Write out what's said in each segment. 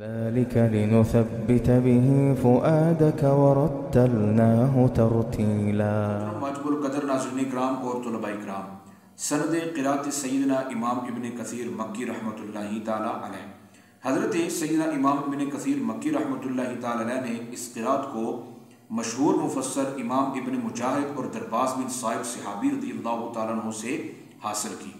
ذلك لنثبت به فؤادك ورتلناه ترتيلا. واجب القدر ناظرین کرام اور طلباء کرام، سند قرات سیدنا امام ابن کثیر مکی رحمۃ اللہ تعالی علیہ، حضرت سیدنا امام ابن کثیر مکی رحمۃ اللہ تعالی علیہ نے اس قرات کو مشہور مفسر امام ابن مجاہد اور درباز بن صاحب صحابی رضی اللہ تعالیٰ عنہ سے حاصل کی،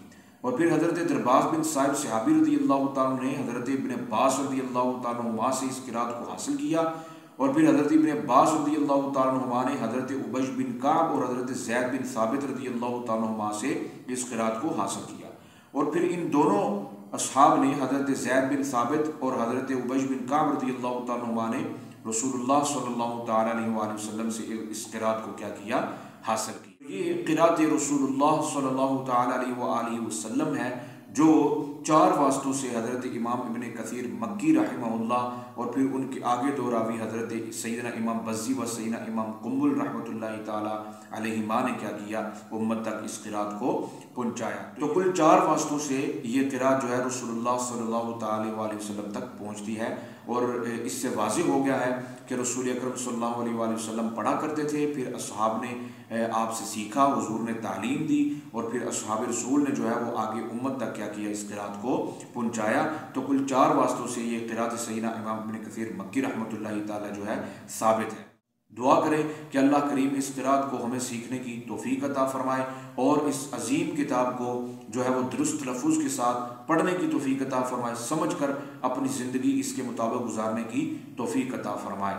اور پھر حضرت درباز بن صاحب صحابی رضی اللہ تعالیٰ عنہ نے حضرت ابن عباس رضی اللہ تعالیٰ عنہ سے اس قرات کو حاصل کیا، اور پھر حضرت ابن عباس رضی اللہ تعالیٰ عنہ نے حضرت عبیش بن کعب اور حضرت زید بن ثابت رضی اللہ تعالیٰ عنہ سے اس قرات کو حاصل کیا، اور پھر ان دونوں اصحاب نے حضرت زید بن ثابت اور حضرت عبیش بن کعب رضی اللہ تعالیٰ عنہ نے رسول اللہ صلی اللہ تعالیٰ علیہ وآلہ وسلم سے اس قرات کو کیا کیا، حاصل کی۔ یہ قرات رسول اللہ صلی اللہ تعالیٰ علیہ وآلہ وسلم ہے جو 4 واسطوں سے حضرت امام ابن کثیر مکی رحمہ اللہ اور پھر ان کے آگے دو راوی حضرت سیدنا امام بزی و سیدنا امام قنبل رحمۃ اللہ تعالیٰ علیہما نے کیا کیا، امت تک اس قرات کو پہنچایا۔ تو کل 4 واسطوں سے یہ قرات جو ہے رسول اللہ صلی اللہ تعالیٰ علیہ وسلم تک پہنچتی ہے، اور اس سے واضح ہو گیا ہے کہ رسول اکرم صلی اللہ علیہ وآلہ وسلم پڑھا کرتے تھے، پھر اصحاب نے آپ سے سیکھا، حضور نے تعلیم دی، اور پھر اصحاب رسول نے جو ہے وہ آگے امت تک کیا کیا، اس قرات کو پہنچایا۔ تو کل 4 واسطوں سے یہ قرات سیدنا امام ابن کثیر مکی رحمۃ اللہ تعالیٰ جو ہے ثابت ہے۔ دعا کریں کہ اللہ کریم اس قرات کو ہمیں سیکھنے کی توفیق عطا فرمائے، اور اس عظیم کتاب کو جو ہے وہ درست تلفظ کے ساتھ پڑھنے کی توفیق عطا فرمائے، سمجھ کر اپنی زندگی اس کے مطابق گزارنے کی توفیق عطا فرمائے۔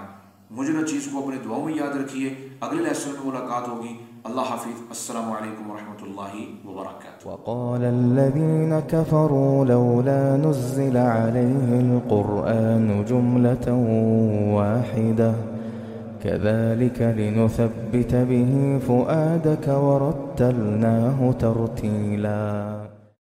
مجھے نہ چیز کو اپنے دعاؤں میں یاد رکھیے، اگلے لیسن میں ملاقات ہوگی۔ اللہ حافظ، السلام علیکم ورحمۃ اللہ وبرکاتہ۔ وقال الذين كفروا لولا نزل عليه القرآن جملة واحدة كذلك لنثبت به فؤادك ورتلناه ترتيلا.